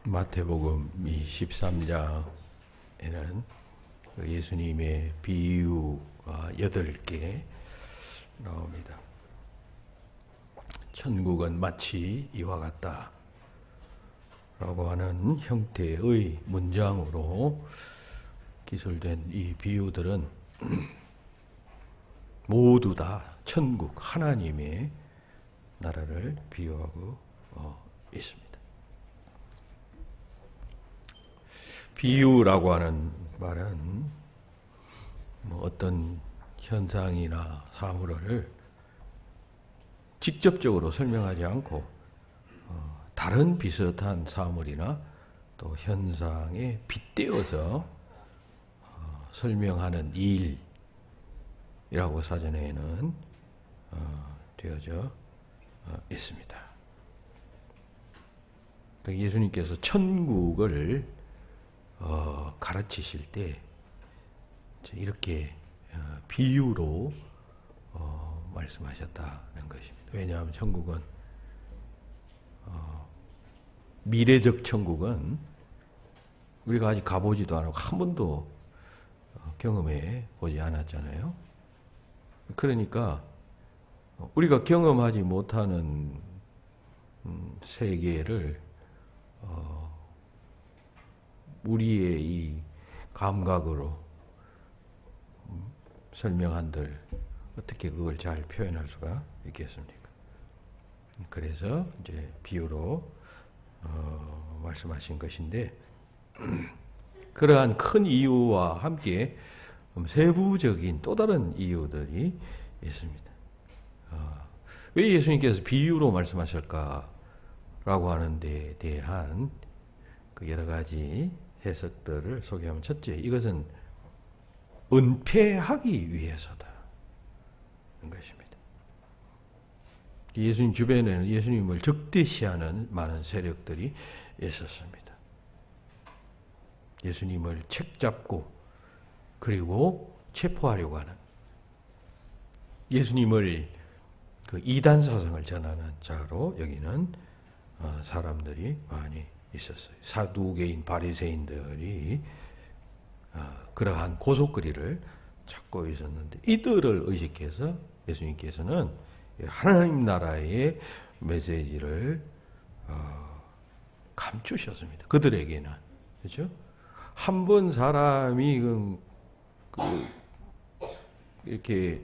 마태복음 13장에는 예수님의 비유가 8개 나옵니다. 천국은 마치 이와 같다 라고 하는 형태의 문장으로 기술된 이 비유들은 모두 다 천국, 하나님의 나라를 비유하고 있습니다. 비유라고 하는 말은 어떤 현상이나 사물을 직접적으로 설명하지 않고 다른 비슷한 사물이나 또 현상에 빗대어서 설명하는 일이라고 사전에는 되어져 있습니다. 예수님께서 천국을 가르치실 때 이렇게 비유로 말씀하셨다는 것입니다. 왜냐하면 천국은 미래적 천국은 우리가 아직 가보지도 않고 한 번도 경험해 보지 않았잖아요. 그러니까 우리가 경험하지 못하는 세계를 우리의 이 감각으로 설명한들 어떻게 그걸 잘 표현할 수가 있겠습니까? 그래서 이제 비유로 말씀하신 것인데 그러한 큰 이유와 함께 세부적인 또 다른 이유들이 있습니다. 왜 예수님께서 비유로 말씀하실까라고 하는 데에 대한 그 여러 가지 해석들을 소개하면, 첫째, 이것은 은폐하기 위해서다는 것입니다. 예수님 주변에는 예수님을 적대시하는 많은 세력들이 있었습니다. 예수님을 책잡고 그리고 체포하려고 하는, 예수님을 그 이단 사상을 전하는 자로 여기는 사람들이 많이 있었어요. 사두개인 바리새인들이 그러한 고속거리를 찾고 있었는데 이들을 의식해서 예수님께서는 하나님 나라의 메시지를 감추셨습니다. 그들에게는. 그렇죠? 한 번 사람이 이렇게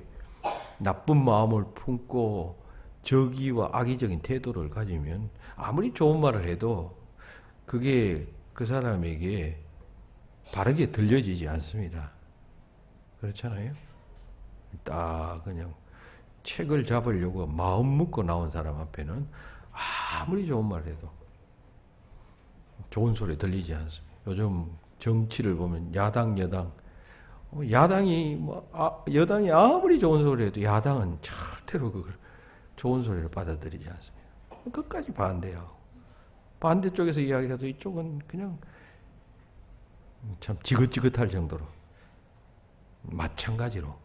나쁜 마음을 품고 적의와 악의적인 태도를 가지면 아무리 좋은 말을 해도 그게 그 사람에게 바르게 들려지지 않습니다. 그렇잖아요? 딱 그냥 책을 잡으려고 마음 먹고 나온 사람 앞에는 아무리 좋은 말을 해도 좋은 소리 들리지 않습니다. 요즘 정치를 보면 야당, 여당, 야당이 여당이 아무리 좋은 소리 해도 야당은 절대로 그걸 좋은 소리를 받아들이지 않습니다. 끝까지 반대하고, 반대쪽에서 이야기해도 이쪽은 그냥 참 지긋지긋할 정도로, 마찬가지로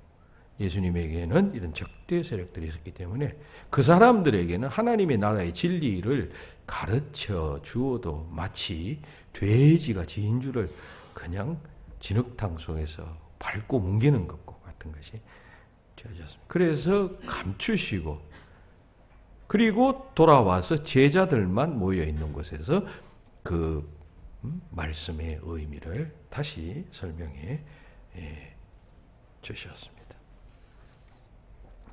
예수님에게는 이런 적대 세력들이 있었기 때문에 그 사람들에게는 하나님의 나라의 진리를 가르쳐 주어도 마치 돼지가 진주를 그냥 진흙탕 속에서 밟고 뭉개는 것과 같은 것이 되어졌습니다. 그래서 감추시고, 그리고 돌아와서 제자들만 모여 있는 곳에서 그 말씀의 의미를 다시 설명해 주셨습니다.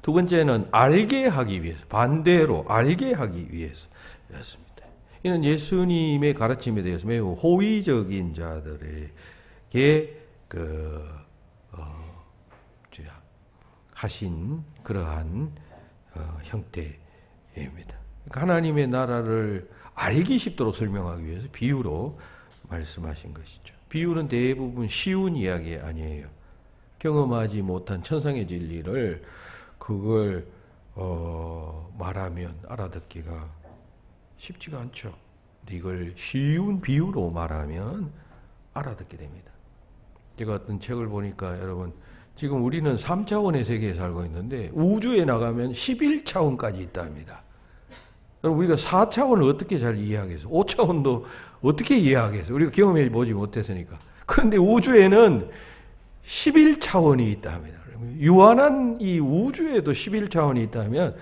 두 번째는 알게 하기 위해서, 반대로 알게 하기 위해서였습니다. 이는 예수님의 가르침에 대해서 매우 호의적인 자들에게 하신 그러한 형태입니다. 그러니까 하나님의 나라를 알기 쉽도록 설명하기 위해서 비유로 말씀하신 것이죠. 비유는 대부분 쉬운 이야기 아니에요. 경험하지 못한 천상의 진리를 그걸 말하면 알아듣기가 쉽지가 않죠. 근데 이걸 쉬운 비유로 말하면 알아듣게 됩니다. 제가 어떤 책을 보니까 여러분, 지금 우리는 3차원의 세계에 살고 있는데 우주에 나가면 11차원까지 있답니다. 여러분 우리가 4차원을 어떻게 잘 이해하겠어요? 5차원도 어떻게 이해하겠어요? 우리가 경험해 보지 못했으니까. 그런데 우주에는 11차원이 있다 합니다. 유한한 이 우주에도 11차원이 있다면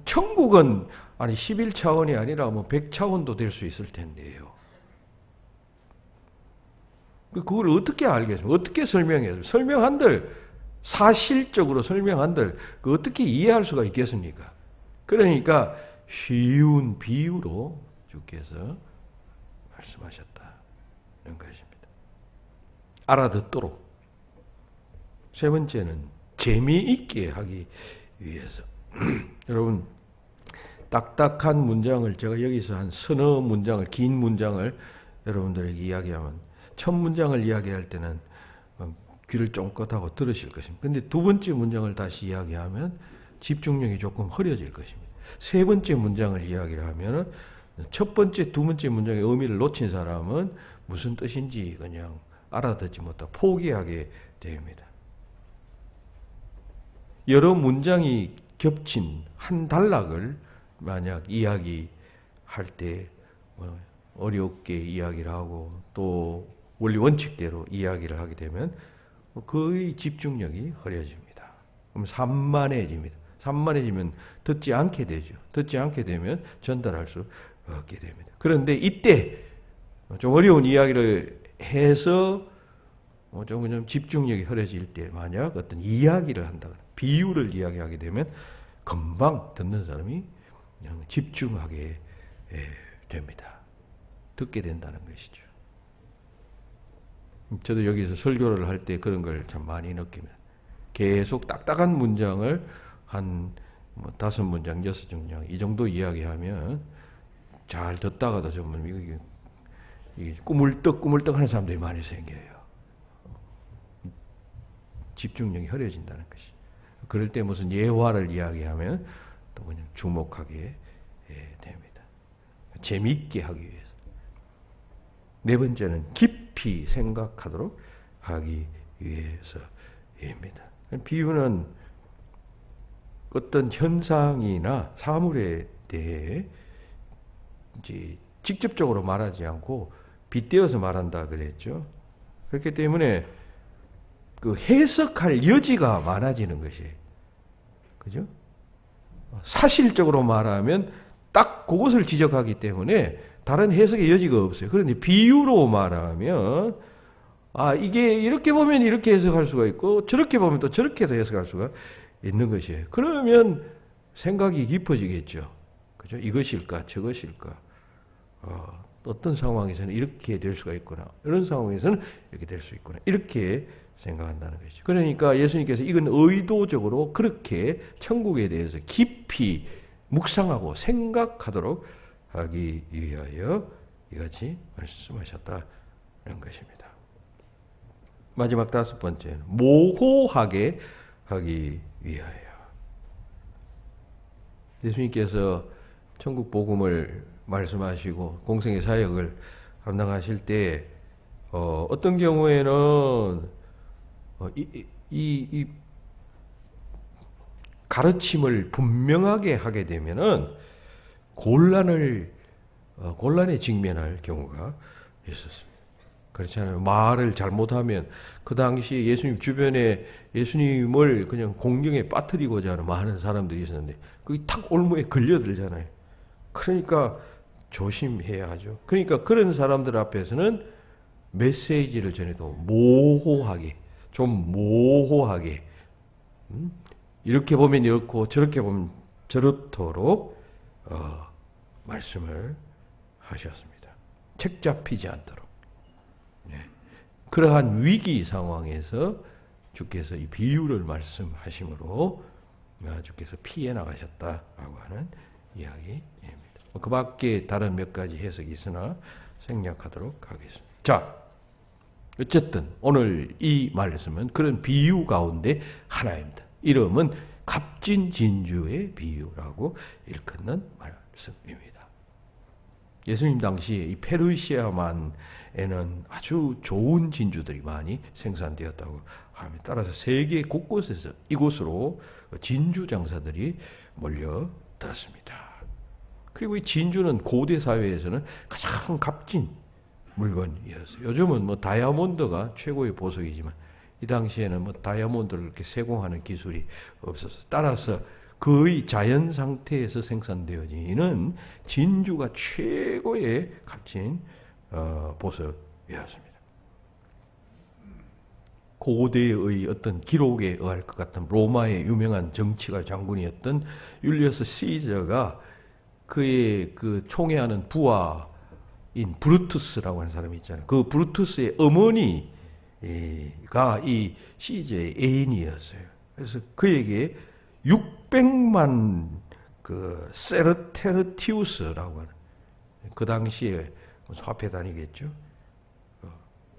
천국은 아니 11차원이 아니라 뭐 100차원도 될 수 있을 텐데요. 그걸 어떻게 알겠습니까? 어떻게 설명해요? 설명한들 사실적으로 설명한들 그 어떻게 이해할 수가 있겠습니까? 그러니까 쉬운 비유로 주께서 말씀하셨다는 것입니다. 알아듣도록. 세 번째는 재미있게 하기 위해서. 여러분 딱딱한 문장을 제가 여기서 한 서너 문장을 긴 문장을 여러분들에게 이야기하면 첫 문장을 이야기할 때는 귀를 쫑긋하고 들으실 것입니다. 근데 두 번째 문장을 다시 이야기하면 집중력이 조금 흐려질 것입니다. 세 번째 문장을 이야기를 하면 첫 번째, 두 번째 문장의 의미를 놓친 사람은 무슨 뜻인지 그냥 알아듣지 못하고 포기하게 됩니다. 여러 문장이 겹친 한 단락을 만약 이야기할 때 어렵게 이야기를 하고 또 원리 원칙대로 이야기를 하게 되면 거의 집중력이 흐려집니다. 그럼 산만해집니다. 산만해지면 듣지 않게 되죠. 듣지 않게 되면 전달할 수 없게 됩니다. 그런데 이때 좀 어려운 이야기를 해서 좀 집중력이 흐려질 때 만약 어떤 이야기를 한다거나 비유를 이야기하게 되면 금방 듣는 사람이 그냥 집중하게 됩니다. 듣게 된다는 것이죠. 저도 여기서 설교를 할 때 그런 걸 참 많이 느낍니다. 계속 딱딱한 문장을 한 5문장, 6문장 이 정도 이야기하면 잘 듣다가도 정말 이게 꾸물떡꾸물떡 하는 사람들이 많이 생겨요. 집중력이 흐려진다는 것이. 그럴 때 무슨 예화를 이야기하면 또 그냥 주목하게 됩니다. 재미있게 하기 위해서. 네 번째는 깊이 생각하도록 하기 위해서입니다. 비유는 어떤 현상이나 사물에 대해 이제 직접적으로 말하지 않고 빗대어서 말한다 그랬죠. 그렇기 때문에 그 해석할 여지가 많아지는 것이에요. 그죠? 사실적으로 말하면 딱 그것을 지적하기 때문에 다른 해석의 여지가 없어요. 그런데 비유로 말하면 이게 이렇게 보면 이렇게 해석할 수가 있고 저렇게 보면 또 저렇게도 해석할 수가 있는 것이에요. 그러면 생각이 깊어지겠죠. 그죠? 이것일까 저것일까. 어떤 상황에서는 이렇게 될 수가 있구나. 이런 상황에서는 이렇게 될 수 있구나. 이렇게 생각한다는 것이죠. 그러니까 예수님께서 이건 의도적으로 그렇게 천국에 대해서 깊이 묵상하고 생각하도록 하기 위하여 이같이 말씀하셨다는 것입니다. 마지막 5번째는 모호하게 하기 위하여. 예수님께서 천국 복음을 말씀하시고 공생의 사역을 감당하실 때 어떤 경우에는 이 가르침을 분명하게 하게 되면은 곤란에 직면할 경우가 있었습니다. 그렇잖아요. 말을 잘못하면 그 당시에 예수님 주변에 예수님을 그냥 공경에 빠뜨리고자 하는 많은 사람들이 있었는데 그게 탁 올무에 걸려들잖아요. 그러니까 조심해야 하죠. 그러니까 그런 사람들 앞에서는 메시지를 전해도 모호하게, 좀 모호하게, 이렇게 보면 이렇고 저렇게 보면 저렇도록 말씀을 하셨습니다. 책 잡히지 않도록. 네. 그러한 위기 상황에서 주께서 이 비유를 말씀하심으로 주께서 피해 나가셨다라고 하는 이야기입니다. 그 밖에 다른 몇 가지 해석이 있으나 생략하도록 하겠습니다. 자, 어쨌든 오늘 이 말씀은 그런 비유 가운데 하나입니다. 이름은 갑진진주의 비유라고 일컫는 말씀입니다. 예수님 당시에 이 페르시아만에는 아주 좋은 진주들이 많이 생산되었다고 합니다. 따라서 세계 곳곳에서 이곳으로 진주 장사들이 몰려들었습니다. 그리고 이 진주는 고대 사회에서는 가장 값진 물건이었어요. 요즘은 뭐 다이아몬드가 최고의 보석이지만 이 당시에는 뭐 다이아몬드를 이렇게 세공하는 기술이 없었어요. 따라서 거의 자연 상태에서 생산되어지는 진주가 최고의 값진 보석이었습니다. 고대의 어떤 기록에 의할 것 같은 로마의 유명한 정치가 장군이었던 율리어스 시저가 그의 그 총애하는 부하인 브루투스라고 하는 사람이 있잖아요. 그 브루투스의 어머니가 이 시저의 애인이었어요. 그래서 그에게 600만 그 세르테르티우스라고 하는 그 당시에 화폐 단위겠죠.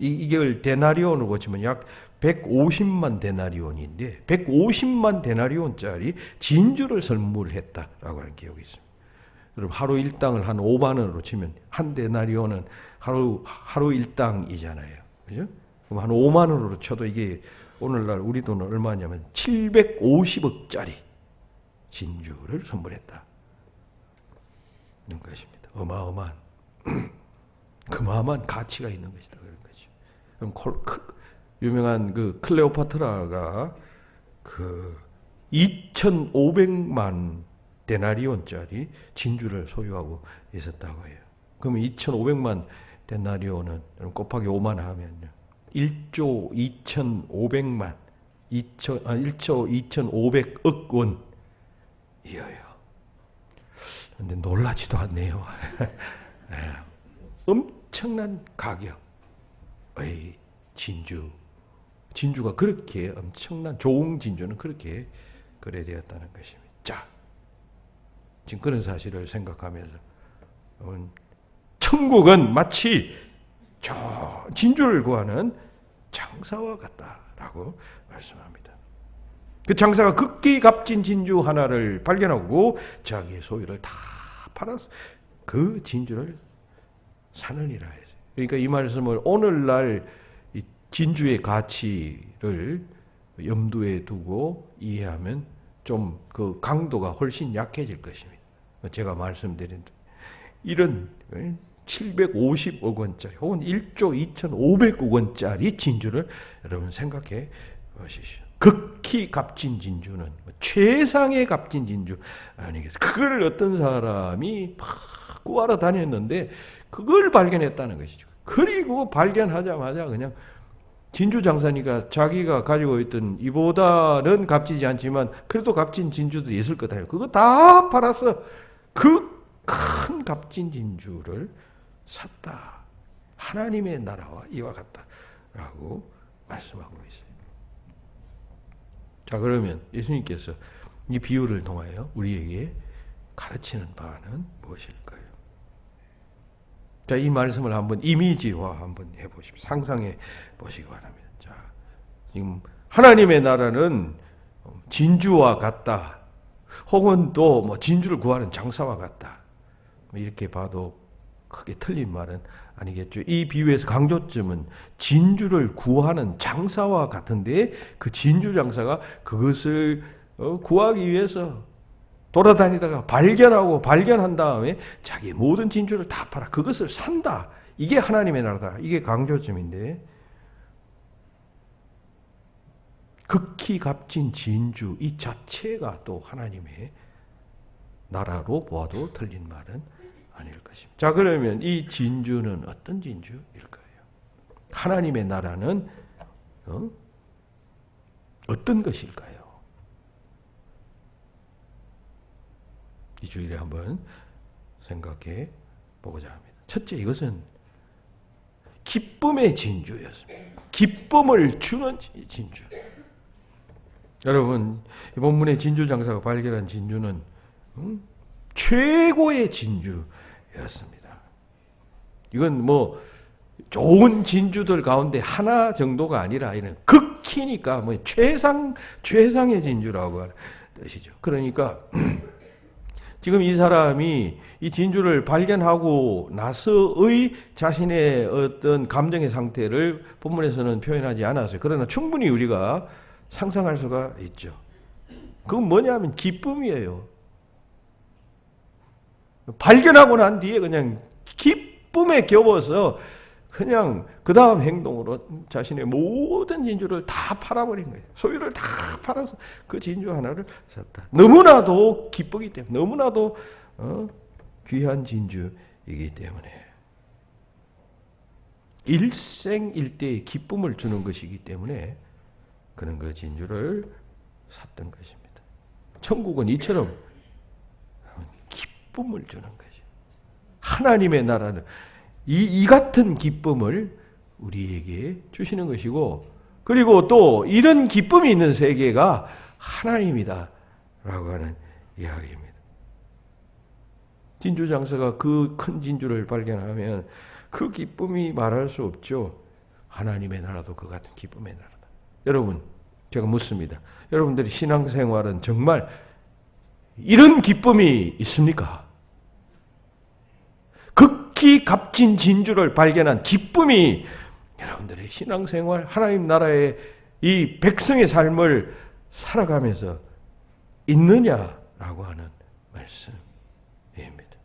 이걸 데나리온으로 고치면 약 150만 데나리온인데 150만 데나리온짜리 진주를 선물했다라고 하는 기억이 있습니다. 여러분 하루 일당을 한 5만 원으로 치면 한 데나리온은 하루 일당이잖아요. 그죠? 그럼 한 5만 원으로 쳐도 이게 오늘날 우리 돈은 얼마냐면 750억짜리 진주를 선물했다. 는 것입니다. 어마어마한 그마어마한 가치가 있는 것이다. 그런 거죠. 그럼 유명한 그 클레오파트라가 그 2,500만 데나리온짜리 진주를 소유하고 있었다고 해요. 그러면 2,500만 데나리온은 곱하기 5만 하면요. 1조 2,500만 1조 2,500억 원이에요. 근데 놀라지도 않네요. 엄청난 가격의 진주가 그렇게 엄청난 좋은 진주는 그렇게 거래되었다는 것입니다. 자, 지금 그런 사실을 생각하면서 천국은 마치 저 진주를 구하는 장사와 같다라고 말씀합니다. 그 장사가 극히 값진 진주 하나를 발견하고 자기의 소유를 다 팔아서 그 진주를 사느니라 해서. 그러니까 이 말씀을 오늘날 이 진주의 가치를 염두에 두고 이해하면 좀 그 강도가 훨씬 약해질 것입니다. 제가 말씀드린 이런 750억 원짜리 혹은 1조 2,500억 원짜리 진주를 여러분 생각해 보십시오. 극히 값진 진주는 최상의 값진 진주 아니겠어요? 그걸 어떤 사람이 막 구하러 다녔는데 그걸 발견했다는 것이죠. 그리고 발견하자마자 그냥 진주 장사니까 자기가 가지고 있던 이보다는 값지지 않지만 그래도 값진 진주도 있을 거다. 그거 다 팔아서 그 큰 값진 진주를 샀다. 하나님의 나라와 이와 같다라고 말씀하고 있어요. 자, 그러면 예수님께서 이 비유를 통하여 우리에게 가르치는 바는 무엇일까요? 자, 이 말씀을 한번 이미지화 한번 해보십시오. 상상해 보시기 바랍니다. 자, 지금 하나님의 나라는 진주와 같다. 혹은 또 뭐 진주를 구하는 장사와 같다. 이렇게 봐도 크게 틀린 말은 아니겠죠. 이 비유에서 강조점은 진주를 구하는 장사와 같은데 그 진주 장사가 그것을 구하기 위해서 돌아다니다가 발견한 다음에 자기의 모든 진주를 다 팔아 그것을 산다. 이게 하나님의 나라다. 이게 강조점인데 극히 값진 진주 이 자체가 또 하나님의 나라로 보아도 틀린 말은 아닐 것입니다. 자, 그러면 이 진주는 어떤 진주일까요? 하나님의 나라는 어떤 것일까요? 이 주일에 한번 생각해 보고자 합니다. 첫째, 이것은 기쁨의 진주였습니다. 기쁨을 주는 진주. 여러분, 이 본문의 진주 장사가 발견한 진주는 최고의 진주였습니다. 이건 뭐 좋은 진주들 가운데 하나 정도가 아니라 이런 극히니까 뭐 최상의 진주라고 하는 뜻이죠. 그러니까 지금 이 사람이 이 진주를 발견하고 나서의 자신의 어떤 감정의 상태를 본문에서는 표현하지 않았어요. 그러나 충분히 우리가 상상할 수가 있죠. 그건 뭐냐면 기쁨이에요. 발견하고 난 뒤에 그냥 기쁨에 겨워서 그냥 그 다음 행동으로 자신의 모든 진주를 다 팔아버린 거예요. 소유를 다 팔아서 그 진주 하나를 샀다. 너무나도 기쁘기 때문에, 너무나도 귀한 진주이기 때문에, 일생일대의 기쁨을 주는 것이기 때문에 그는 그 진주를 샀던 것입니다. 천국은 이처럼 기쁨을 주는 거죠. 하나님의 나라는 이 같은 기쁨을 우리에게 주시는 것이고, 그리고 또 이런 기쁨이 있는 세계가 하나님이다 라고 하는 이야기입니다. 진주장사가 그 큰 진주를 발견하면 그 기쁨이 말할 수 없죠. 하나님의 나라도 그 같은 기쁨의 나라다. 여러분, 제가 묻습니다. 여러분들이 신앙생활은 정말 이런 기쁨이 있습니까? 극히 값진 진주를 발견한 기쁨이 여러분들의 신앙생활, 하나님 나라의 이 백성의 삶을 살아가면서 있느냐라고 하는 말씀입니다.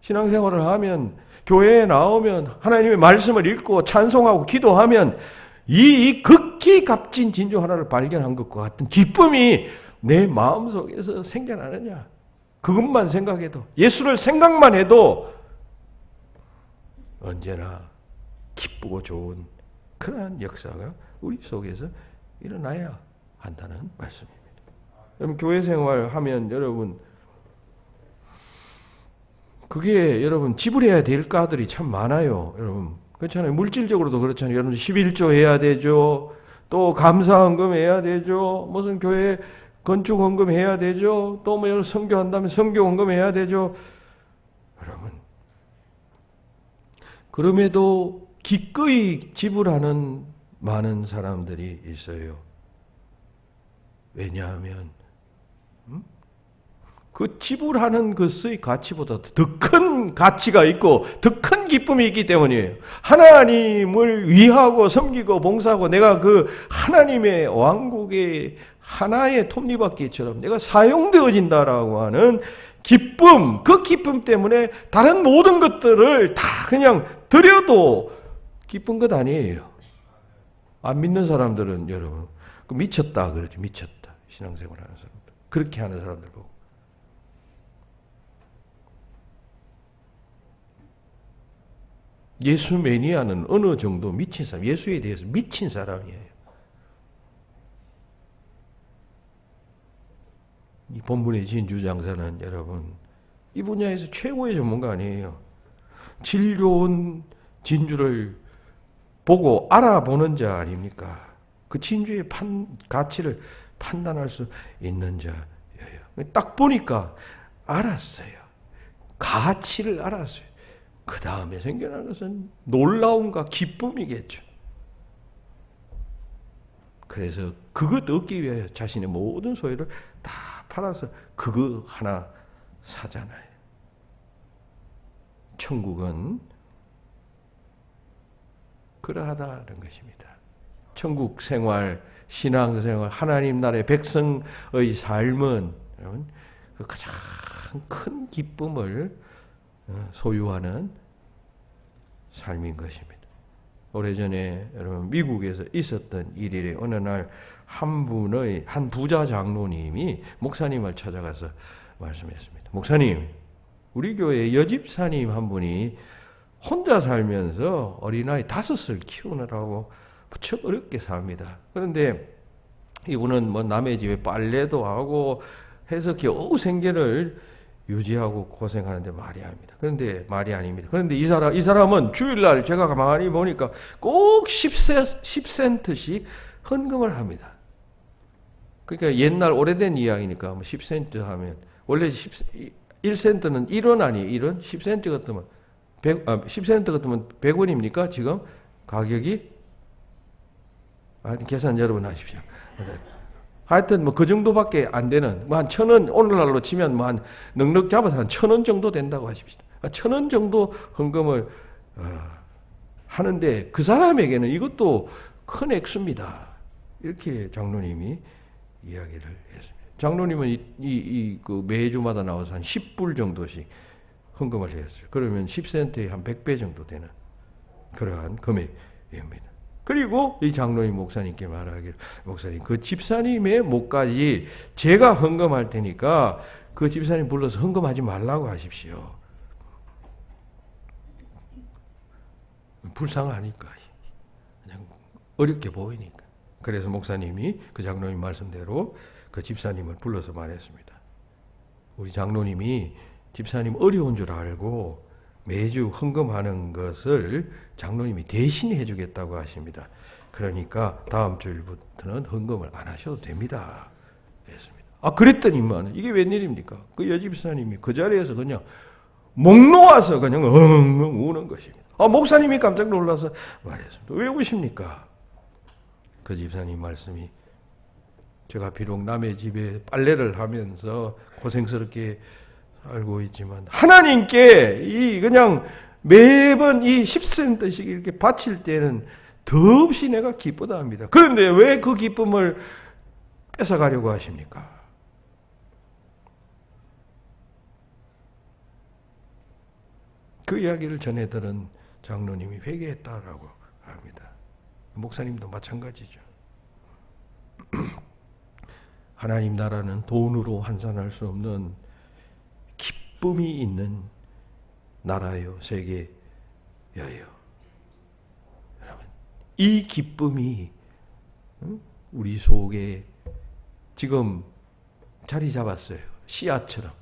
신앙생활을 하면, 교회에 나오면, 하나님의 말씀을 읽고 찬송하고 기도하면 이 극히 값진 진주 하나를 발견한 것과 같은 기쁨이 내 마음속에서 생겨나느냐. 그것만 생각해도, 예수를 생각만 해도 언제나 기쁘고 좋은 그러한 역사가 우리 속에서 일어나야 한다는 말씀입니다. 여러분, 교회 생활하면 여러분, 그게 여러분 지불해야 될 가들이 참 많아요. 여러분, 그렇잖아요. 물질적으로도 그렇잖아요. 여러분 11조 해야 되죠. 또 감사헌금 해야 되죠. 무슨 교회 건축헌금 해야 되죠. 또 뭐 선교한다면 선교헌금 해야 되죠. 여러분, 그럼에도 기꺼이 지불하는 많은 사람들이 있어요. 왜냐하면 그 지불하는 것의 가치보다 더 큰 가치가 있고 더 큰 기쁨이 있기 때문이에요. 하나님을 위하고 섬기고 봉사하고 내가 그 하나님의 왕국의 하나의 톱니바퀴처럼 내가 사용되어진다라고 하는 기쁨, 그 기쁨 때문에 다른 모든 것들을 다 그냥 드려도 기쁜 것 아니에요. 안 믿는 사람들은 여러분, 그 미쳤다 그러죠. 미쳤다. 신앙생활 하는 사람들. 그렇게 하는 사람들 보고. 예수 매니아는 어느 정도 미친 사람, 예수에 대해서 미친 사람이에요. 이 본문의 진주장사는 여러분, 이 분야에서 최고의 전문가 아니에요. 질 좋은 진주를 보고 알아보는 자 아닙니까? 그 진주의 가치를 판단할 수 있는 자예요. 딱 보니까 알았어요. 가치를 알았어요. 그 다음에 생겨나는 것은 놀라움과 기쁨이겠죠. 그래서 그것 얻기 위해 자신의 모든 소유를 다 팔아서 그거 하나 사잖아요. 천국은 그러하다는 것입니다. 천국 생활, 신앙 생활, 하나님 나라의 백성의 삶은 여러분, 그 가장 큰 기쁨을 소유하는 삶인 것입니다. 오래전에 여러분 미국에서 있었던 일이래. 어느 날 한 부자 장로님이 목사님을 찾아가서 말씀했습니다. 목사님, 우리 교회 여집사님 한 분이 혼자 살면서 어린아이 5을 키우느라고 무척 어렵게 삽니다. 그런데 이분은 뭐 남의 집에 빨래도 하고 해서 겨우 생계를 유지하고 고생하는데 말이 아닙니다. 그런데 말이 아닙니다. 그런데 이 사람은 주일날 제가 가만히 보니까 꼭 10센트씩 헌금을 합니다. 그러니까 옛날 오래된 이야기니까 뭐 10센트 하면 원래 1센트는 1원 아니에요. 1원? 10센트 같으면 10센트 같으면 100원입니까? 지금 가격이? 계산 여러분 하십시오. 하여튼 뭐 그 정도밖에 안 되는, 뭐 한 1,000원, 오늘날로 치면 뭐 한 넉넉 잡아서 한 1,000원 정도 된다고 하십시다. 1,000원 정도 헌금을 하는데 그 사람에게는 이것도 큰 액수입니다. 이렇게 장로님이 이야기를 했습니다. 장로님은 그 매주마다 나와서 한 10불 정도씩 헌금을 했어요. 그러면 10센트에 한 100배 정도 되는 그러한 금액입니다. 그리고 이 장로님 목사님께 말하기를, 목사님 그 집사님의 몫까지 제가 헌금할 테니까 그 집사님 불러서 헌금하지 말라고 하십시오. 불쌍하니까, 그냥 어렵게 보이니까. 그래서 목사님이 그 장로님 말씀대로 그 집사님을 불러서 말했습니다. 우리 장로님이 집사님 어려운 줄 알고 매주 헌금하는 것을 장로님이 대신 해주겠다고 하십니다. 그러니까 다음 주일부터는 헌금을 안 하셔도 됩니다. 했습니다. 아, 그랬더니만 이게 웬일입니까? 그 여집사님이 그 자리에서 그냥 목 놓아서 그냥 엉엉 우는 것입니다. 아, 목사님이 깜짝 놀라서 말했습니다. 왜 우십니까? 그 집사님 말씀이, 제가 비록 남의 집에 빨래를 하면서 고생스럽게 살고 있지만 하나님께 그냥 매번 10센트씩 이렇게 바칠 때는 더없이 내가 기쁘다 합니다. 그런데 왜 그 기쁨을 뺏어가려고 하십니까? 그 이야기를 전해 들은 장로님이 회개했다라고 합니다. 목사님도 마찬가지죠. 하나님 나라는 돈으로 환산할 수 없는 기쁨이 있는 나라요, 세계여요. 여러분, 이 기쁨이 우리 속에 지금 자리 잡았어요. 씨앗처럼.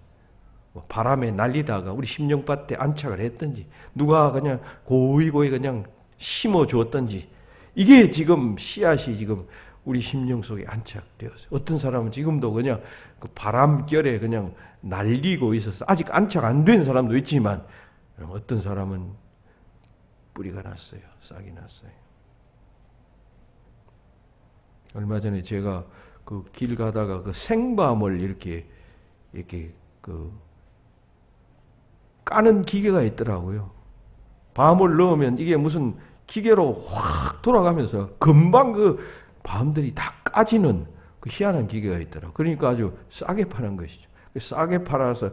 바람에 날리다가 우리 심령밭에 안착을 했든지, 누가 그냥 고이고이 그냥 심어 주었든지, 이게 지금 씨앗이 지금 우리 심령 속에 안착되었어요. 어떤 사람은 지금도 그냥 그 바람결에 그냥 날리고 있어서 아직 안착 안 된 사람도 있지만, 어떤 사람은 뿌리가 났어요. 싹이 났어요. 얼마 전에 제가 그 길 가다가 그 생밤을 이렇게 그 까는 기계가 있더라고요. 밤을 넣으면 이게 무슨 기계로 확 돌아가면서 금방 그 밤들이 다 까지는 그 희한한 기계가 있더라고요. 그러니까 아주 싸게 파는 것이죠. 싸게 팔아서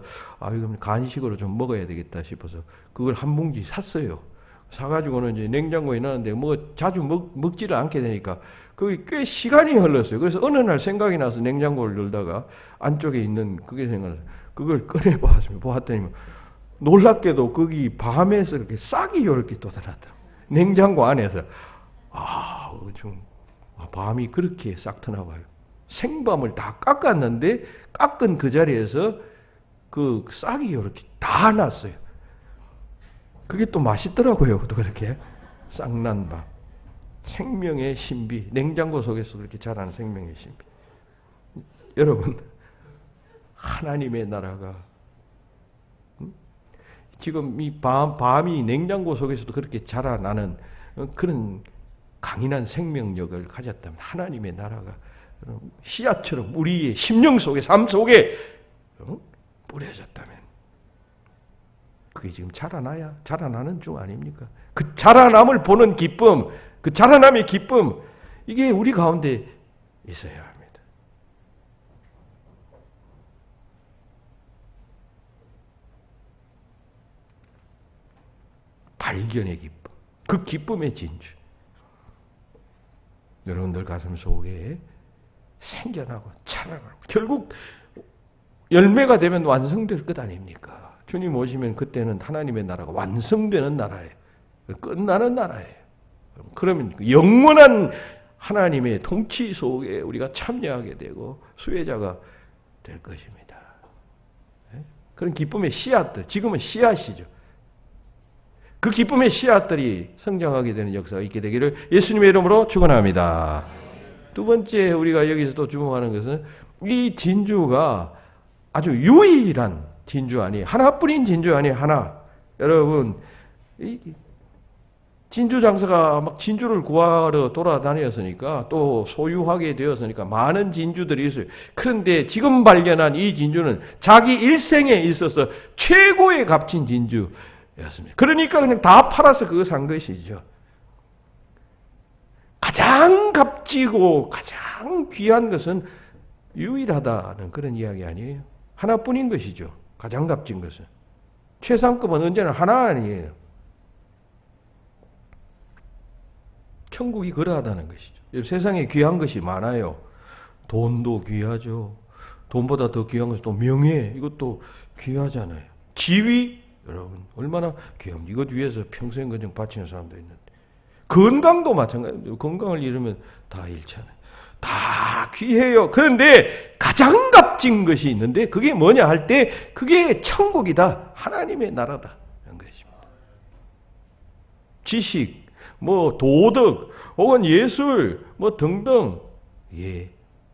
이거 간식으로 좀 먹어야 되겠다 싶어서 그걸 한 봉지 샀어요. 사가지고는 이제 냉장고에 넣었는데 뭐 자주 먹지를 않게 되니까 그게 꽤 시간이 흘렀어요. 그래서 어느 날 생각이 나서 냉장고를 열다가 안쪽에 있는 그게 생각나서 그걸 꺼내 보았더니 놀랍게도 거기 밤에서 이렇게 싹이 이렇게 돋아났더라고요. 냉장고 안에서. 밤이 그렇게 싹 트나 봐요. 생밤을 다 깎았는데 깎은 그 자리에서 그 싹이 이렇게 다 났어요. 그게 또 맛있더라고요. 또 그렇게 싹난 밤. 생명의 신비. 냉장고 속에서 그렇게 자라는 생명의 신비. 여러분, 하나님의 나라가 지금 이 밤이 냉장고 속에서도 그렇게 자라나는 그런 강인한 생명력을 가졌다면, 하나님의 나라가 씨앗처럼 우리의 심령 속에, 삶 속에 뿌려졌다면, 그게 지금 자라나는 중 아닙니까? 그 자라남을 보는 기쁨, 그 자라남의 기쁨, 이게 우리 가운데 있어야 합니다. 발견의 기쁨, 그 기쁨의 진주, 여러분들 가슴 속에 생겨나고 자라나고 결국 열매가 되면 완성될 것 아닙니까? 주님 오시면 그때는 하나님의 나라가 완성되는 나라예요. 끝나는 나라예요. 그러면 영원한 하나님의 통치 속에 우리가 참여하게 되고 수혜자가 될 것입니다. 그런 기쁨의 씨앗들, 지금은 씨앗이죠. 그 기쁨의 씨앗들이 성장하게 되는 역사가 있게 되기를 예수님의 이름으로 축원합니다. 두 번째 우리가 여기서 또 주목하는 것은 이 진주가 아주 유일한 진주 아니에요. 하나뿐인 진주 아니에요. 하나. 여러분, 이 진주 장사가 막 진주를 구하러 돌아다녔으니까, 또 소유하게 되었으니까 많은 진주들이 있어요. 그런데 지금 발견한 이 진주는 자기 일생에 있어서 최고의 값진 진주였습니다. 그러니까 그냥 다 팔아서 그거 산 것이죠. 가장 값지고 가장 귀한 것은 유일하다는 그런 이야기 아니에요. 하나뿐인 것이죠. 가장 값진 것은. 최상급은 언제나 하나 아니에요. 천국이 그러하다는 것이죠. 세상에 귀한 것이 많아요. 돈도 귀하죠. 돈보다 더 귀한 것은 또 명예, 이것도 귀하잖아요. 지위, 여러분 얼마나 귀합니까? 이것 위해서 평생 그냥 바치는 사람도 있는데. 건강도 마찬가지입니다. 건강을 잃으면 다 잃잖아요. 다 귀해요. 그런데 가장 값진 것이 있는데 그게 뭐냐 할 때 그게 천국이다. 하나님의 나라다. 이런 것입니다. 지식, 뭐 도덕, 혹은 예술, 뭐 등등, 예,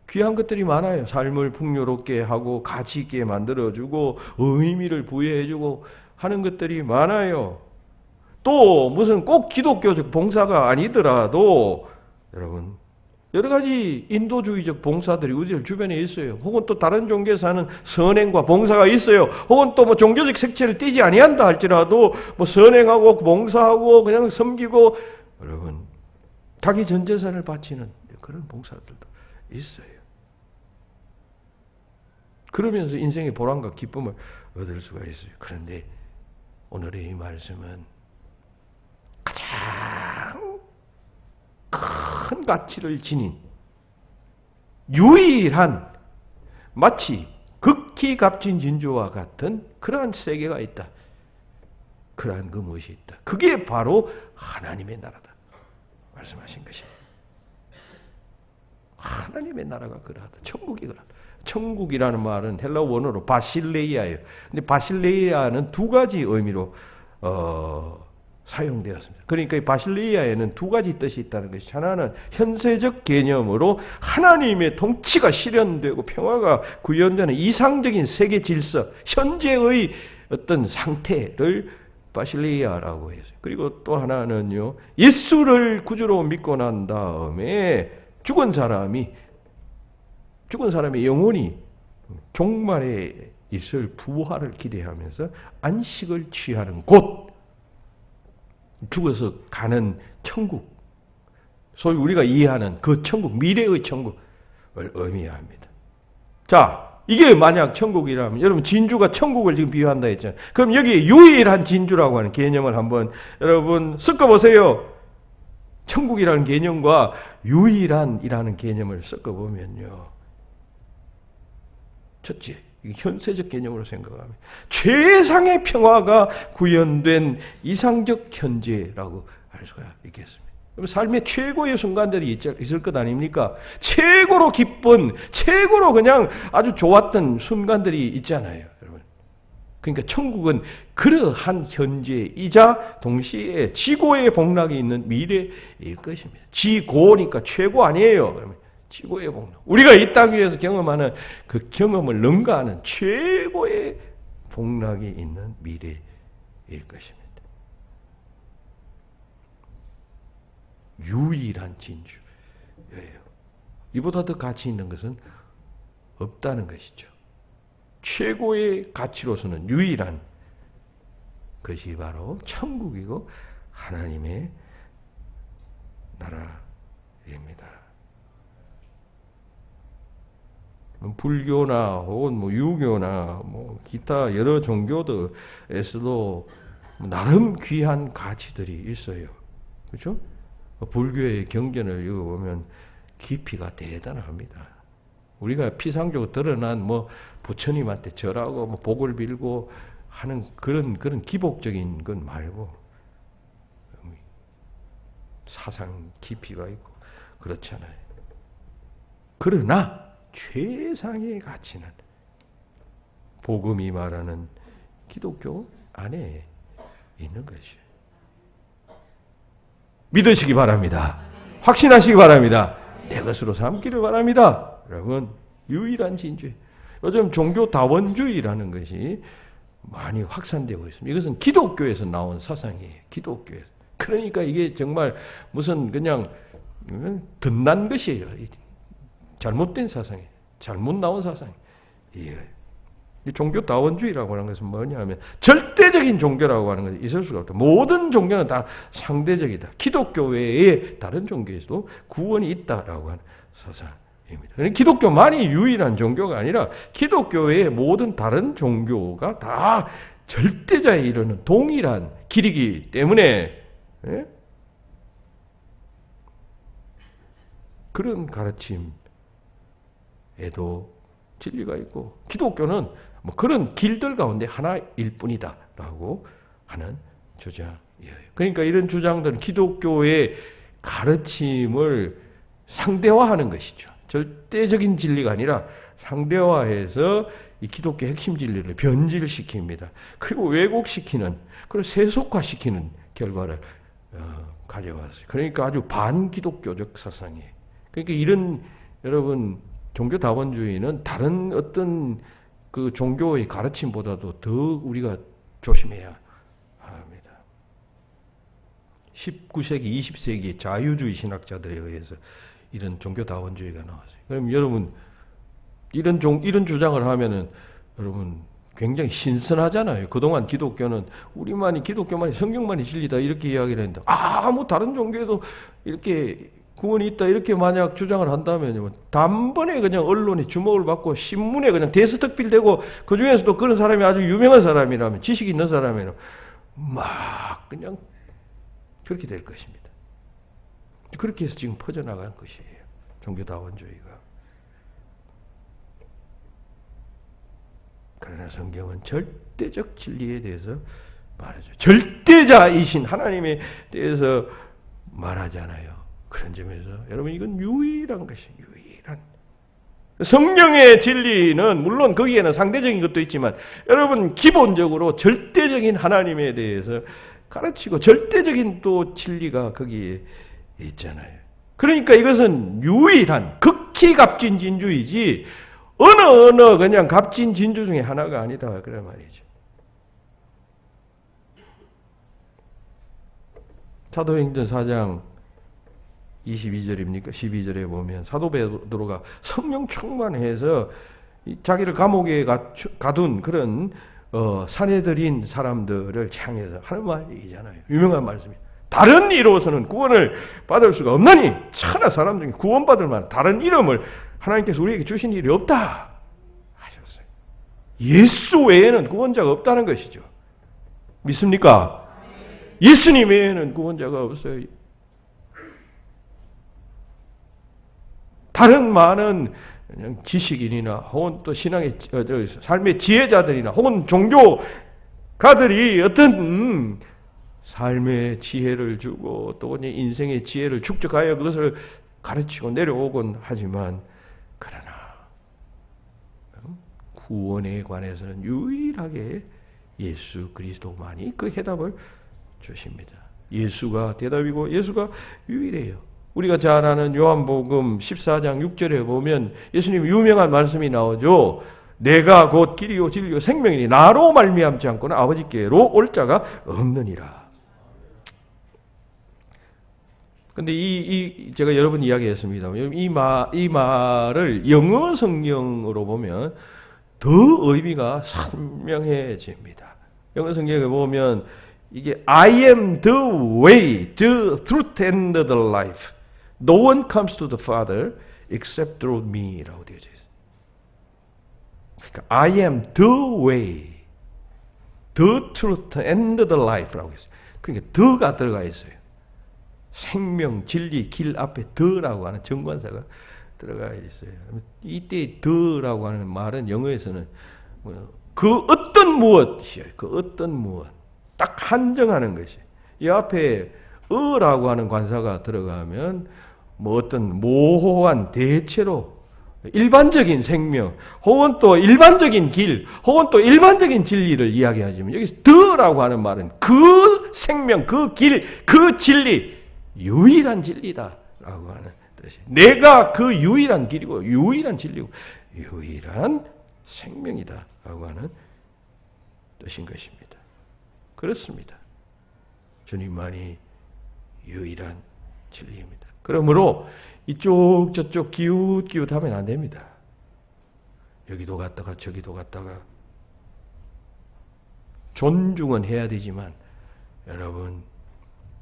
귀한 것들이 많아요. 삶을 풍요롭게 하고 가치 있게 만들어주고 의미를 부여해주고 하는 것들이 많아요. 또 무슨 꼭 기독교적 봉사가 아니더라도 여러분 여러 가지 인도주의적 봉사들이 우리 주변에 있어요. 혹은 또 다른 종교에서 하는 선행과 봉사가 있어요. 혹은 또 뭐 종교적 색채를 띠지 아니한다 할지라도 뭐 선행하고 봉사하고 그냥 섬기고 여러분 자기 전 재산을 바치는 그런 봉사들도 있어요. 그러면서 인생의 보람과 기쁨을 얻을 수가 있어요. 그런데 오늘의 이 말씀은 가장 큰 가치를 지닌 유일한 마치 극히 값진 진주와 같은 그러한 세계가 있다. 그러한 그 무엇이 있다. 그게 바로 하나님의 나라다. 말씀하신 것입니다. 하나님의 나라가 그러하다. 천국이 그러하다. 천국이라는 말은 헬라 원어로 바실레이아예요. 근데 바실레이아는 두 가지 의미로 사용되었습니다. 그러니까 이 바실레이아에는 두 가지 뜻이 있다는 것이, 하나는 현세적 개념으로 하나님의 통치가 실현되고 평화가 구현되는 이상적인 세계 질서, 현재의 어떤 상태를 바실레이아라고 했어요. 그리고 또 하나는요, 예수를 구주로 믿고 난 다음에 죽은 사람의 영혼이 종말에 있을 부활을 기대하면서 안식을 취하는 곳, 죽어서 가는 천국, 소위 우리가 이해하는 그 천국, 미래의 천국을 의미합니다. 자, 이게 만약 천국이라면, 여러분 진주가 천국을 지금 비유한다 했잖아요. 그럼 여기 유일한 진주라고 하는 개념을 한번 여러분 섞어보세요. 천국이라는 개념과 유일한이라는 개념을 섞어보면요, 첫째, 현세적 개념으로 생각하면 최상의 평화가 구현된 이상적 현재라고 할 수가 있겠습니다. 삶의 최고의 순간들이 있을 것 아닙니까? 최고로 기쁜, 최고로 그냥 아주 좋았던 순간들이 있잖아요, 여러분. 그러니까 천국은 그러한 현재이자 동시에 지고의 복락이 있는 미래일 것입니다. 지고니까 최고 아니에요, 그러면. 지고의 복락. 우리가 이 땅 위에서 경험하는 그 경험을 능가하는 최고의 복락이 있는 미래일 것입니다. 유일한 진주예요. 이보다 더 가치 있는 것은 없다는 것이죠. 최고의 가치로서는 유일한 것이 바로 천국이고 하나님의 나라입니다. 불교나 혹은 뭐 유교나 뭐 기타 여러 종교들에서도 나름 귀한 가치들이 있어요. 그렇죠? 불교의 경전을 읽어보면 깊이가 대단합니다. 우리가 피상적으로 드러난 뭐 부처님한테 절하고 뭐 복을 빌고 하는 그런 기복적인 건 말고 사상 깊이가 있고 그렇잖아요. 그러나 최상의 가치는 복음이 말하는 기독교 안에 있는 것이에요. 믿으시기 바랍니다. 확신하시기 바랍니다. 내 것으로 삼기를 바랍니다. 여러분, 유일한 진주. 요즘 종교 다원주의라는 것이 많이 확산되고 있습니다. 이것은 기독교에서 나온 사상이에요. 기독교에서. 그러니까 이게 정말 무슨 그냥 덧난 것이에요. 잘못된 사상이에요. 잘못 나온 사상이에요. 이 종교 다원주의라고 하는 것은 뭐냐면 절대적인 종교라고 하는 것이 있을 수가 없다. 모든 종교는 다 상대적이다. 기독교 외에 다른 종교에서도 구원이 있다라고 하는 사상입니다. 기독교만이 유일한 종교가 아니라 기독교의 모든 다른 종교가 다 절대자에 이르는 동일한 길이기 때문에 그런 가르침에도 진리가 있고 기독교는 뭐 그런 길들 가운데 하나일 뿐이다 라고 하는 주장이에요. 그러니까 이런 주장들은 기독교의 가르침을 상대화하는 것이죠. 절대적인 진리가 아니라 상대화해서 이 기독교 핵심 진리를 변질시킵니다. 그리고 왜곡시키는, 그리고 세속화시키는 결과를 가져왔어요. 그러니까 아주 반기독교적 사상이에요. 그러니까 이런 여러분 종교다원주의는 다른 어떤 그 종교의 가르침보다도 더 우리가 조심해야 합니다. 19세기, 20세기 자유주의 신학자들에 의해서 이런 종교다원주의가 나왔어요. 그럼 여러분 이런 주장을 하면은 여러분 굉장히 신선하잖아요. 그동안 기독교는 기독교만이 성경만이 진리다 이렇게 이야기를 했는데 아무 다른 종교에도 이렇게 구원이 있다 이렇게 만약 주장을 한다면 단번에 그냥 언론에 주목을 받고 신문에 그냥 대서특필되고 그 중에서도 그런 사람이 아주 유명한 사람이라면 지식 있는 사람이면 막 그냥 그렇게 될 것입니다. 그렇게 해서 지금 퍼져나간 것이에요. 종교다원주의가. 그러나 성경은 절대적 진리에 대해서 말하죠. 절대자이신 하나님에 대해서 말하잖아요. 그런 점에서 여러분 이건 유일한 것이에요. 유일한. 성령의 진리는 물론 거기에는 상대적인 것도 있지만 여러분 기본적으로 절대적인 하나님에 대해서 가르치고 절대적인 또 진리가 거기에 있잖아요. 그러니까 이것은 유일한 극히 값진 진주이지 어느 그냥 값진 진주 중에 하나가 아니다 그런 말이죠. 사도행전 4장 22절입니까? 12절에 보면 사도 베드로가 성령 충만해서 자기를 감옥에 가둔 그런 사내들인 사람들을 향해서 하는 말이잖아요. 유명한 말씀이에요. 다른 이로서는 구원을 받을 수가 없나니 천하 사람 중에 구원받을 만한 다른 이름을 하나님께서 우리에게 주신 일이 없다 하셨어요. 예수 외에는 구원자가 없다는 것이죠. 믿습니까? 예수님 외에는 구원자가 없어요. 다른 많은 지식인이나 혹은 또 신앙의 삶의 지혜자들이나 혹은 종교가들이 어떤 삶의 지혜를 주고 또 인생의 지혜를 축적하여 그것을 가르치고 내려오곤 하지만 그러나 구원에 관해서는 유일하게 예수 그리스도만이 그 해답을 주십니다. 예수가 대답이고 예수가 유일해요. 우리가 잘 아는 요한복음 14장 6절에 보면 예수님 유명한 말씀이 나오죠. 내가 곧 길이요 진리요 생명이니 나로 말미암지 않고는 아버지께로 올 자가 없느니라. 근데 제가 여러 번 이야기했습니다만 이 말을 영어 성경으로 보면 더 의미가 선명해집니다. 영어 성경에 보면 이게 I am the way, the truth and the life. No one comes to the Father except through me라고 되어 있어요. 그러니까 I am the way, the truth and the life라고 했어요. 그러니까 the가 들어가 있어요. 생명, 진리, 길 앞에 the라고 하는 정관사가 들어가 있어요. 이때 the라고 하는 말은 영어에서는 그 어떤 무엇이에요. 그 어떤 무엇. 딱 한정하는 것이. 이 앞에 어라고 하는 관사가 들어가면 뭐 어떤 모호한 대체로 일반적인 생명 혹은 또 일반적인 길 혹은 또 일반적인 진리를 이야기하지만 여기서 더라고 하는 말은 그 생명, 그 길, 그 진리 유일한 진리다라고 하는 뜻이. 내가 그 유일한 길이고 유일한 진리고 유일한 생명이다라고 하는 뜻인 것입니다. 그렇습니다. 주님만이 유일한 진리입니다. 그러므로 이쪽 저쪽 기웃기웃하면 안 됩니다. 여기도 갔다가 저기도 갔다가 존중은 해야 되지만 여러분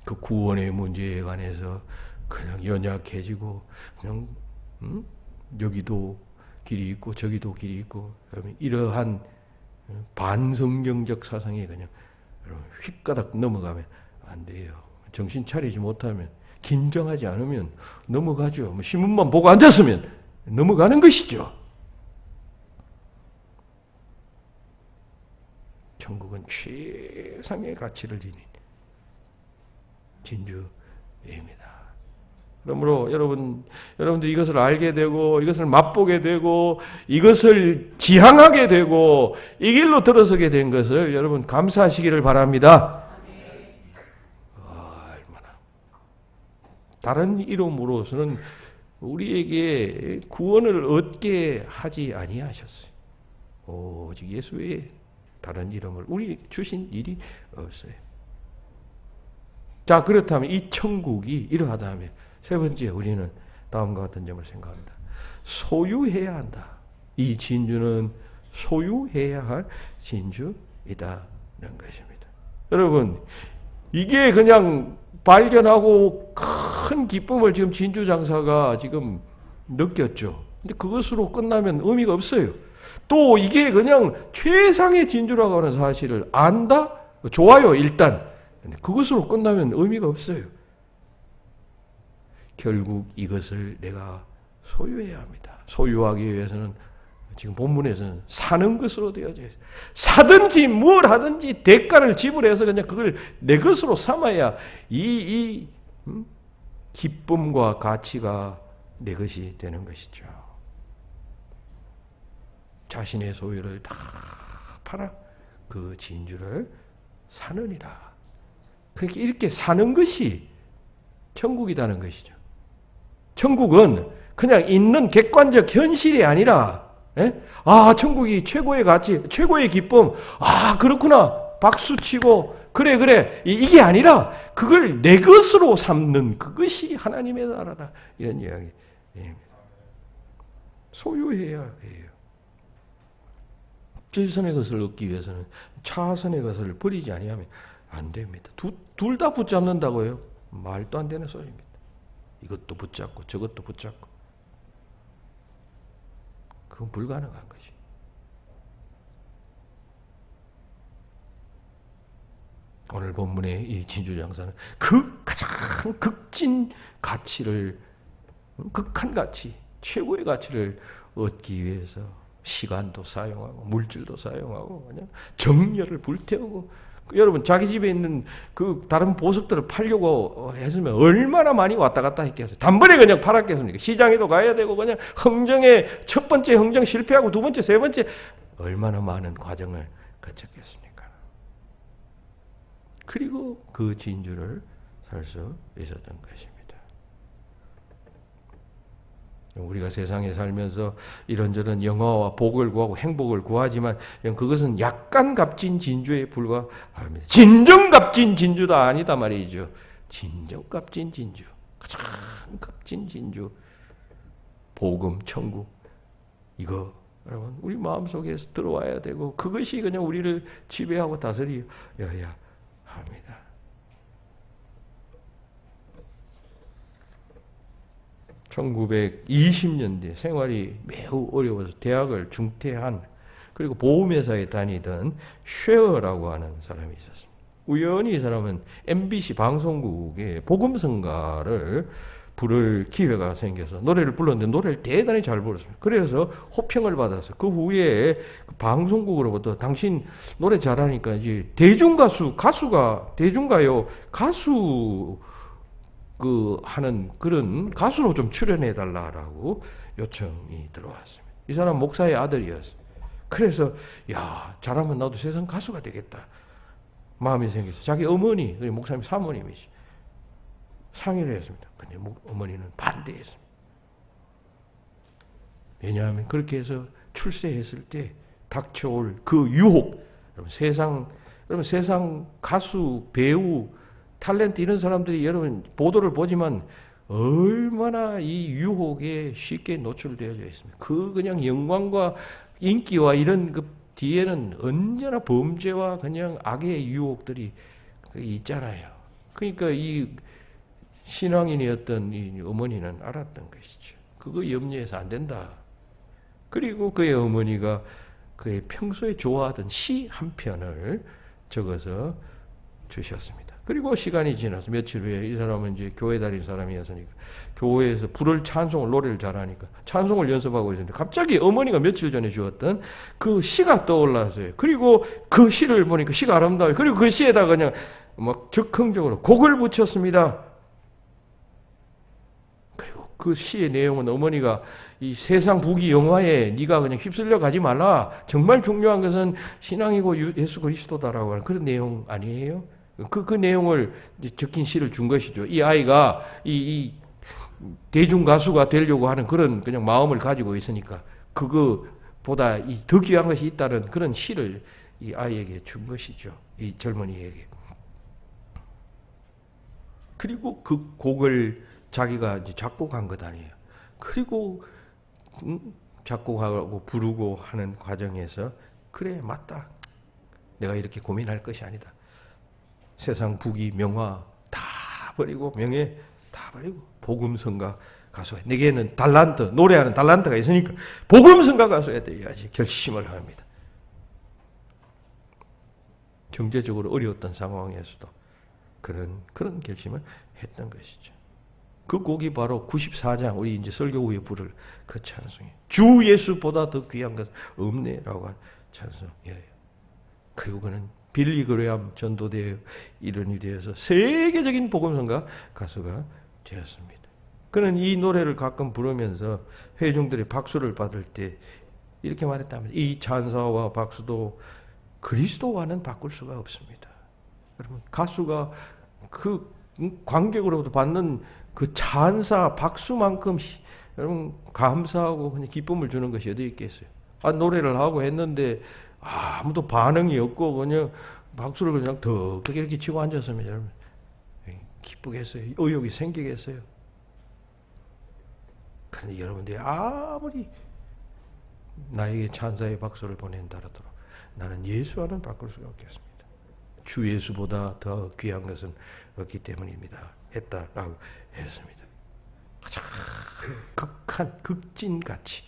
그 구원의 문제에 관해서 그냥 연약해지고 그냥 여기도 길이 있고 저기도 길이 있고, 이러한 반성경적 사상에 그냥 휙가닥 넘어가면 안 돼요. 정신 차리지 못하면, 긴장하지 않으면 넘어가죠. 뭐 신문만 보고 앉았으면 넘어가는 것이죠. 천국은 최상의 가치를 지닌 진주입니다. 그러므로 여러분들 이것을 알게 되고 이것을 맛보게 되고 이것을 지향하게 되고 이 길로 들어서게 된 것을 여러분 감사하시기를 바랍니다. 얼마나 다른 이름으로서는 우리에게 구원을 얻게 하지 아니하셨어요. 오직 예수 외에 다른 이름을 우리 주신 일이 없어요. 자, 그렇다면 이 천국이 이러하다면 세 번째, 우리는 다음과 같은 점을 생각합니다. 소유해야 한다. 이 진주는 소유해야 할 진주이다는 것입니다. 여러분, 이게 그냥 발견하고 큰 기쁨을 지금 진주 장사가 지금 느꼈죠. 근데 그것으로 끝나면 의미가 없어요. 또 이게 그냥 최상의 진주라고 하는 사실을 안다? 좋아요, 일단. 근데 그것으로 끝나면 의미가 없어요. 결국 이것을 내가 소유해야 합니다. 소유하기 위해서는 지금 본문에서는 사는 것으로 되어져 있어요. 사든지 뭘 하든지 대가를 지불해서 그냥 그걸 내 것으로 삼아야 이 기쁨과 가치가 내 것이 되는 것이죠. 자신의 소유를 다 팔아 그 진주를 사느니라. 그렇게 이렇게 사는 것이 천국이라는 것이죠. 천국은 그냥 있는 객관적 현실이 아니라, 천국이 최고의 가치, 최고의 기쁨, 그렇구나, 박수 치고, 그래, 이게 아니라, 그걸 내 것으로 삼는 그것이 하나님의 나라다. 이런 이야기입니다. 소유해야 해요. 질선의 것을 얻기 위해서는 차선의 것을 버리지 아니하면 안 됩니다. 둘 다 붙잡는다고요? 말도 안 되는 소리입니다. 이것도 붙잡고 저것도 붙잡고 그건 불가능한 것이. 오늘 본문의 이 진주장사는 그 가장 극진 가치를, 극한 가치, 최고의 가치를 얻기 위해서 시간도 사용하고 물질도 사용하고 그냥 정열을 불태우고, 여러분 자기 집에 있는 그 다른 보석들을 팔려고 했으면 얼마나 많이 왔다 갔다 했겠어요. 단번에 그냥 팔았겠습니까? 시장에도 가야 되고 그냥 첫 번째 흥정 실패하고 두 번째, 세 번째 얼마나 많은 과정을 거쳤겠습니까? 그리고 그 진주를 살 수 있었던 것입니다. 우리가 세상에 살면서 이런저런 영화와 복을 구하고 행복을 구하지만 그것은 약간 값진 진주에 불과합니다. 진정 값진 진주다 아니다 말이죠. 진정 값진 진주, 가장 값진 진주, 복음, 천국, 이거 여러분 우리 마음속에서 들어와야 되고 그것이 그냥 우리를 지배하고 다스려야 합니다. (1920년대) 생활이 매우 어려워서 대학을 중퇴한, 그리고 보험회사에 다니던 쉐어라고 하는 사람이 있었습니다. 우연히 이 사람은 MBC 방송국에 복음성가를 부를 기회가 생겨서 노래를 불렀는데 노래를 대단히 잘 불렀습니다. 그래서 호평을 받아서 그 후에 방송국으로부터 당신 노래 잘하니까 이제 대중가요 가수 하는 그런 가수로 좀 출연해 달라라고 요청이 들어왔습니다. 이 사람 목사의 아들이었어요. 그래서 잘하면 나도 세상 가수가 되겠다 마음이 생겨서 자기 어머니, 목사님 사모님이시 상의를 했습니다. 근데 어머니는 반대했습니다. 왜냐하면 그렇게 해서 출세했을 때 닥쳐올 그 유혹, 여러분 세상 가수, 배우, 탤런트 이런 사람들이 여러분 보도를 보지만 얼마나 이 유혹에 쉽게 노출되어져 있습니다. 그냥 영광과 인기와 이런 그 뒤에는 언제나 범죄와 그냥 악의 유혹들이 있잖아요. 그러니까 이 신앙인이었던 이 어머니는 알았던 것이죠. 그거 염려해서 안 된다. 그리고 그의 어머니가 그의 평소에 좋아하던 시 한 편을 적어서 주셨습니다. 그리고 시간이 지나서 며칠 후에 이 사람은 이제 교회 다니는 사람이었으니까 교회에서 불을 찬송을 노래를 잘하니까 찬송을 연습하고 있었는데 갑자기 어머니가 며칠 전에 주었던 그 시가 떠올랐어요. 그리고 그 시를 보니까 시가 아름다워요. 그리고 그 시에다 그냥 막 적극적으로 곡을 붙였습니다. 그리고 그 시의 내용은 어머니가 이 세상 부귀 영화에 네가 그냥 휩쓸려 가지 말라. 정말 중요한 것은 신앙이고 예수 그리스도다라고 하는 그런 내용 아니에요? 그 내용을 적힌 시를 준 것이죠. 이 아이가 이 대중 가수가 되려고 하는 그런 그냥 마음을 가지고 있으니까 그거보다 더 귀한 것이 있다는 그런 시를 이 아이에게 준 것이죠. 이 젊은이에게. 그리고 그 곡을 자기가 이제 작곡한 것 아니에요. 그리고 작곡하고 부르고 하는 과정에서 그래 맞다. 내가 이렇게 고민할 것이 아니다. 세상 부귀 명화 다 버리고 명예 다 버리고 복음성가 가수가 내게는 달란트 노래하는 달란트가 있으니까 복음성가 가수가 되어야지 결심을 합니다. 경제적으로 어려웠던 상황에서도 그런 결심을 했던 것이죠. 그 곡이 바로 94장 우리 이제 설교 후에 부를 그 찬송이에요. 주 예수보다 더 귀한 것은 없네라고 하는 찬송이에요. 그리고 그는 빌리 그레암 전도대의 일원이 되어서 세계적인 복음성가 가수가 되었습니다. 그는 이 노래를 가끔 부르면서 회중들의 박수를 받을 때 이렇게 말했다면 이 찬사와 박수도 그리스도와는 바꿀 수가 없습니다. 여러분 가수가 그 관객으로부터 받는 그 찬사 박수만큼 여러분 감사하고 그냥 기쁨을 주는 것이 어디 있겠어요? 노래를 하고 했는데 아무도 반응이 없고 그냥 박수를 그냥 더 크게 이렇게 치고 앉았으면 여러분 기쁘겠어요? 의욕이 생기겠어요? 그런데 여러분들이 아무리 나에게 찬사의 박수를 보낸다 하더라도 나는 예수와는 바꿀 수가 없겠습니다. 주 예수보다 더 귀한 것은 없기 때문입니다. 했다라고 했습니다. 가장 극한 극진같이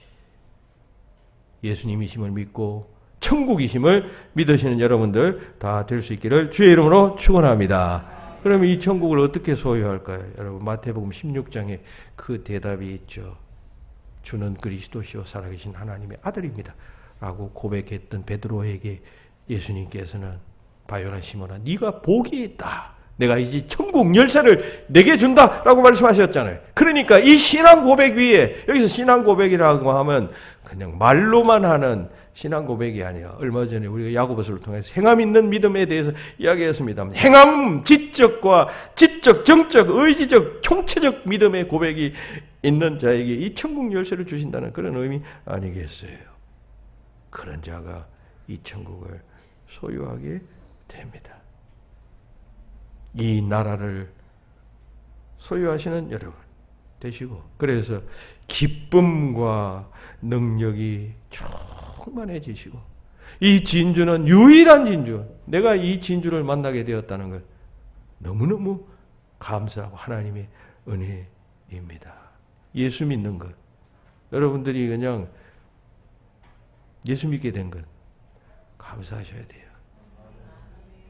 예수님이심을 믿고 천국이심을 믿으시는 여러분들 다 될 수 있기를 주의 이름으로 축원합니다. 그러면 이 천국을 어떻게 소유할까요? 여러분 마태복음 16장에 그 대답이 있죠. 주는 그리스도시요 살아계신 하나님의 아들입니다. 라고 고백했던 베드로에게 예수님께서는 바요나 시몬아 네가 복이 있다. 내가 이제 천국 열쇠를 내게 준다라고 말씀하셨잖아요. 그러니까 이 신앙 고백 위에 여기서 신앙 고백이라고 하면 그냥 말로만 하는 신앙 고백이 아니라 얼마 전에 우리가 야고보서를 통해서 행함 있는 믿음에 대해서 이야기했습니다. 행함, 지적과 지적, 정적, 의지적, 총체적 믿음의 고백이 있는 자에게 이 천국 열쇠를 주신다는 그런 의미 아니겠어요? 그런 자가 이 천국을 소유하게 됩니다. 이 나라를 소유하시는 여러분 되시고 그래서 기쁨과 능력이 충만해지시고 이 진주는 유일한 진주 내가 이 진주를 만나게 되었다는 것 너무너무 감사하고 하나님의 은혜입니다. 예수 믿는 것 여러분들이 그냥 예수 믿게 된 것 감사하셔야 돼요.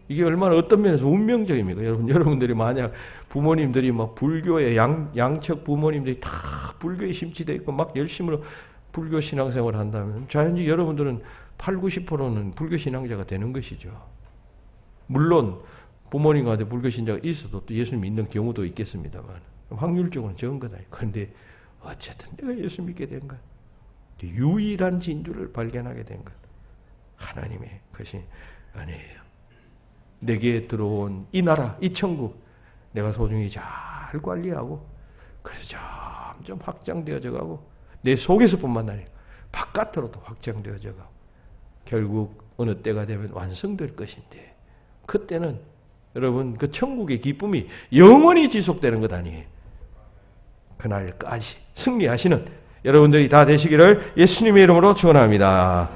이게 얼마나 어떤 면에서 운명적입니까? 여러분들이 만약 부모님들이 막 불교의 양측 부모님들이 다 불교에 심취되어 있고 막 열심히 불교 신앙생활을 한다면 자연히 여러분들은 80~90%는 불교 신앙자가 되는 것이죠. 물론 부모님 가운데 불교 신자가 있어도 또 예수 믿는 경우도 있겠습니다만 확률적으로는 적은 것 아니에요. 그런데 어쨌든 내가 예수 믿게 된 것 유일한 진주를 발견하게 된 것 하나님의 것이 은혜예요. 내게 들어온 이 나라, 이 천국 내가 소중히 잘 관리하고 그래서 점점 확장되어져 가고 내 속에서뿐만 아니라 바깥으로도 확장되어져 가고 결국 어느 때가 되면 완성될 것인데 그때는 여러분 그 천국의 기쁨이 영원히 지속되는 것 아니에요. 그날까지 승리하시는 여러분들이 다 되시기를 예수님의 이름으로 축원합니다.